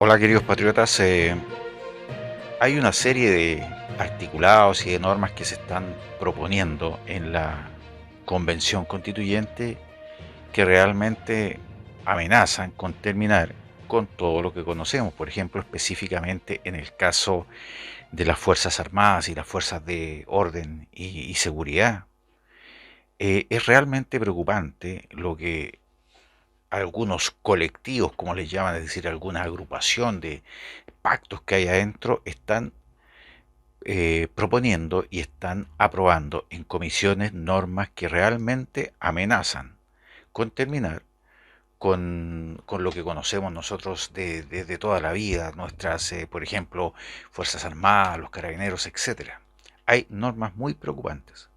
Hola queridos patriotas, hay una serie de articulados y de normas que se están proponiendo en la Convención Constituyente que realmente amenazan con terminar con todo lo que conocemos, por ejemplo, específicamente en el caso de las Fuerzas Armadas y las Fuerzas de Orden y Seguridad. Es realmente preocupante lo que algunos colectivos, como les llaman, es decir, alguna agrupación de pactos que hay adentro, están proponiendo y están aprobando en comisiones normas que realmente amenazan con terminar con lo que conocemos nosotros desde toda la vida, nuestras, por ejemplo, Fuerzas Armadas, los Carabineros, etcétera. Hay normas muy preocupantes.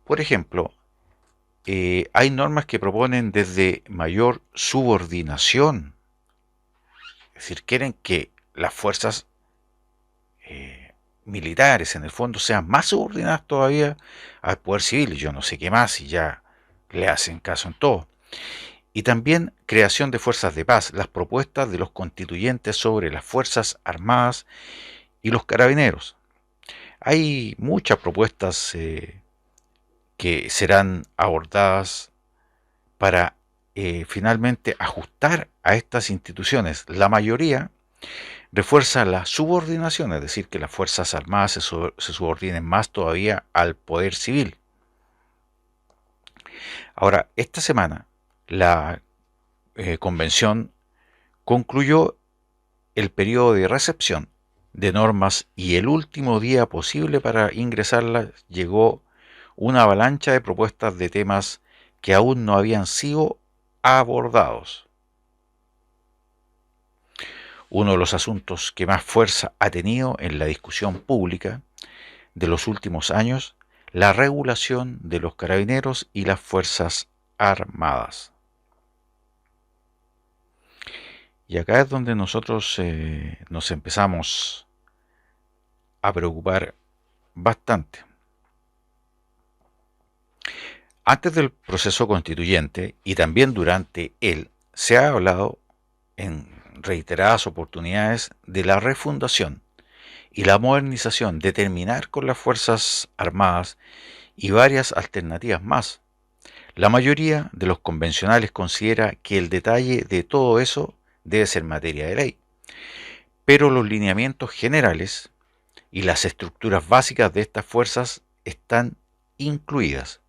Por ejemplo, hay normas que proponen desde mayor subordinación, es decir, quieren que las fuerzas eh, militares en el fondo sean más subordinadas todavía al poder civil. Yo no sé qué más y ya le hacen caso en todo. Y también creación de fuerzas de paz, las propuestas de los constituyentes sobre las fuerzas armadas y los carabineros. Hay muchas propuestas que serán abordadas para finalmente ajustar a estas instituciones. La mayoría refuerza la subordinación, es decir, que las Fuerzas Armadas se subordinen más todavía al poder civil. Ahora, esta semana la convención concluyó el periodo de recepción de normas y el último día posible para ingresarlas llegó una avalancha de propuestas de temas que aún no habían sido abordados. Uno de los asuntos que más fuerza ha tenido en la discusión pública de los últimos años, la regulación de los carabineros y las fuerzas armadas. Y acá es donde nosotros nos empezamos a preocupar bastante. Antes del proceso constituyente y también durante él, se ha hablado en reiteradas oportunidades de la refundación y la modernización, de terminar con las Fuerzas Armadas y varias alternativas más. La mayoría de los convencionales considera que el detalle de todo eso debe ser materia de ley, pero los lineamientos generales y las estructuras básicas de estas fuerzas están incluidas.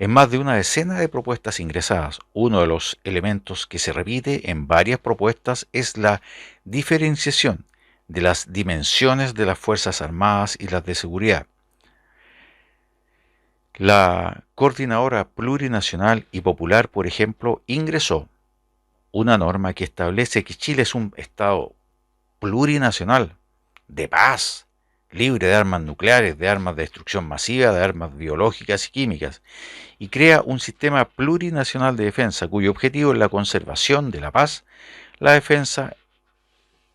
En más de una decena de propuestas ingresadas, uno de los elementos que se repite en varias propuestas es la diferenciación de las dimensiones de las Fuerzas Armadas y las de seguridad. La Coordinadora Plurinacional y Popular, por ejemplo, ingresó una norma que establece que Chile es un Estado plurinacional, de paz, libre de armas nucleares, de armas de destrucción masiva, de armas biológicas y químicas, y crea un sistema plurinacional de defensa cuyo objetivo es la conservación de la paz, la defensa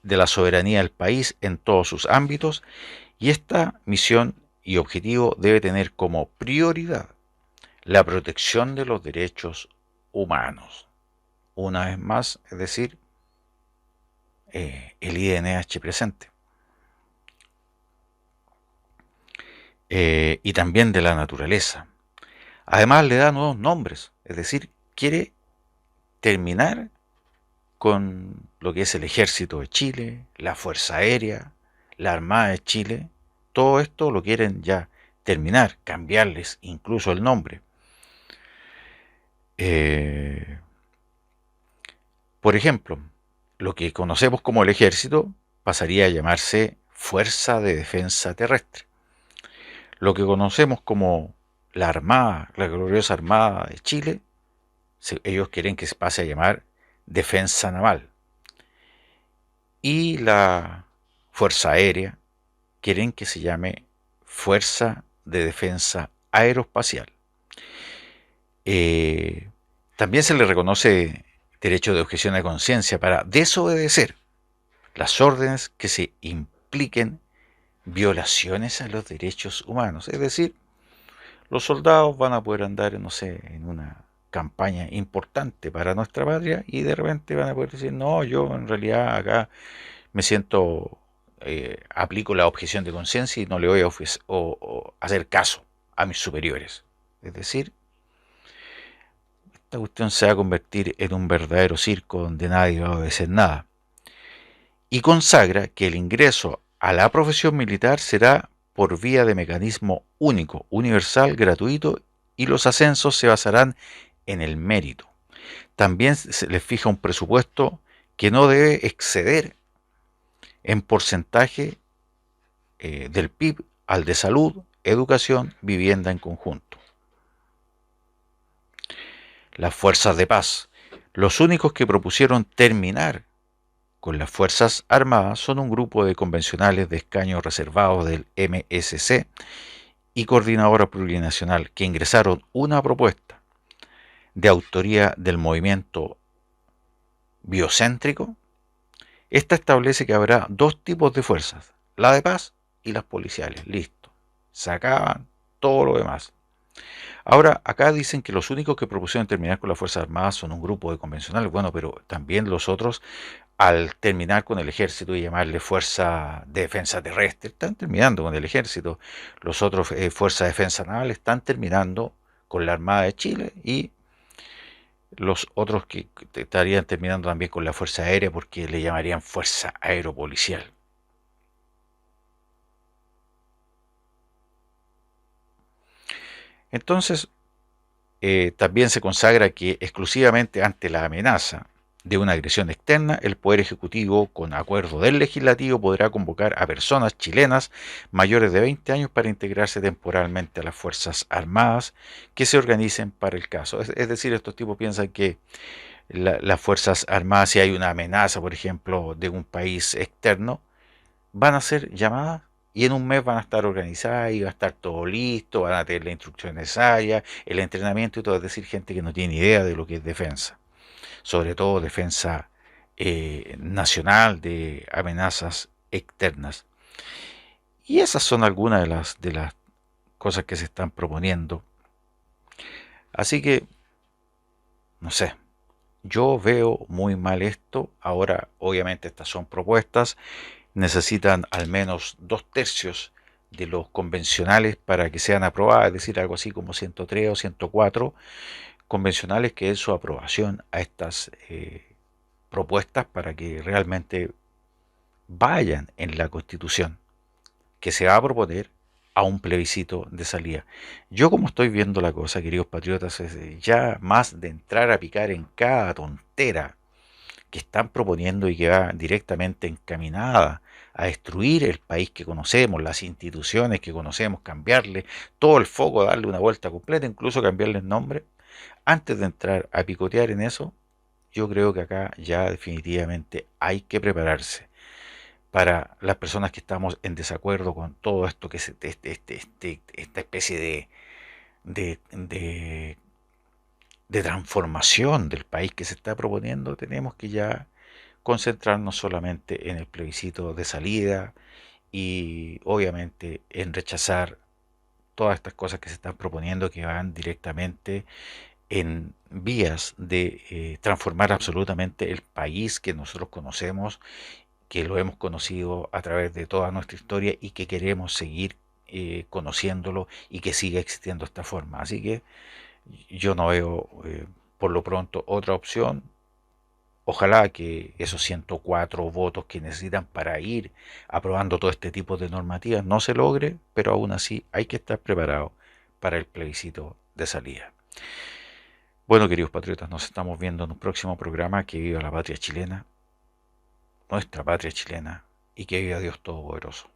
de la soberanía del país en todos sus ámbitos, y esta misión y objetivo debe tener como prioridad la protección de los derechos humanos. Una vez más, es decir, el INH presente. Y también de la naturaleza. Además le da nuevos nombres, es decir, quiere terminar con lo que es el Ejército de Chile, la Fuerza Aérea, la Armada de Chile. Todo esto lo quieren ya terminar, cambiarles incluso el nombre. Por ejemplo, lo que conocemos como el Ejército pasaría a llamarse Fuerza de Defensa Terrestre. Lo que conocemos como la Armada, la gloriosa Armada de Chile, ellos quieren que se pase a llamar Defensa Naval. Y la Fuerza Aérea quieren que se llame Fuerza de Defensa Aeroespacial. También se le reconoce derecho de objeción de conciencia para desobedecer las órdenes que se impliquen violaciones a los derechos humanos. Es decir, los soldados van a poder andar, no sé, en una campaña importante para nuestra patria y de repente van a poder decir, no, yo en realidad acá me siento, aplico la objeción de conciencia y no le voy a hacer caso a mis superiores. Es decir, esta cuestión se va a convertir en un verdadero circo donde nadie va a obedecer nada. Y consagra que el ingreso a la profesión militar será por vía de mecanismo único, universal, gratuito, y los ascensos se basarán en el mérito. También se les fija un presupuesto que no debe exceder en porcentaje del PIB al de salud, educación, vivienda en conjunto. Las fuerzas de paz. Los únicos que propusieron terminar con las Fuerzas Armadas son un grupo de convencionales de escaños reservados del MSC y Coordinadora Plurinacional que ingresaron una propuesta de autoría del movimiento biocéntrico. Esta establece que habrá dos tipos de fuerzas, la de paz y las policiales. Listo. Se acaban todo lo demás. Ahora, acá dicen que los únicos que propusieron terminar con las Fuerzas Armadas son un grupo de convencionales. Bueno, pero también los otros, al terminar con el ejército y llamarle Fuerza de Defensa Terrestre, están terminando con el ejército. Los otros, Fuerza de Defensa Naval, están terminando con la Armada de Chile, y los otros que estarían terminando también con la Fuerza Aérea, porque le llamarían Fuerza Aeropolicial. Entonces, también se consagra que exclusivamente ante la amenaza de una agresión externa, el Poder Ejecutivo, con acuerdo del Legislativo, podrá convocar a personas chilenas mayores de 20 años para integrarse temporalmente a las Fuerzas Armadas que se organicen para el caso. Es decir, estos tipos piensan que las Fuerzas Armadas, si hay una amenaza, por ejemplo, de un país externo, van a ser llamadas y en un mes van a estar organizadas y va a estar todo listo, van a tener la instrucción necesaria, el entrenamiento y todo. Es decir, gente que no tiene idea de lo que es defensa, sobre todo defensa nacional de amenazas externas. Y esas son algunas de las cosas que se están proponiendo. Así que, no sé, yo veo muy mal esto. Ahora, obviamente, estas son propuestas. Necesitan al menos 2/3 de los convencionales para que sean aprobadas, es decir, algo así como 103 o 104 convencionales que den su aprobación a estas propuestas para que realmente vayan en la Constitución que se va a proponer a un plebiscito de salida. Yo, como estoy viendo la cosa, queridos patriotas, es ya más de entrar a picar en cada tontera que están proponiendo y que va directamente encaminada a destruir el país que conocemos, las instituciones que conocemos, cambiarle todo el foco, darle una vuelta completa, incluso cambiarle el nombre. Antes de entrar a picotear en eso, yo creo que acá ya definitivamente hay que prepararse para las personas que estamos en desacuerdo con todo esto, que es esta especie de, de, de transformación del país que se está proponiendo. Tenemos que ya concentrarnos solamente en el plebiscito de salida y obviamente en rechazar todas estas cosas que se están proponiendo, que van directamente en vías de transformar absolutamente el país que nosotros conocemos, que lo hemos conocido a través de toda nuestra historia y que queremos seguir conociéndolo y que siga existiendo esta forma. Así que yo no veo por lo pronto otra opción. Ojalá que esos 104 votos que necesitan para ir aprobando todo este tipo de normativas no se logre, pero aún así hay que estar preparado para el plebiscito de salida. Bueno, queridos patriotas, nos estamos viendo en un próximo programa. Que viva la patria chilena, nuestra patria chilena, y que viva Dios Todopoderoso.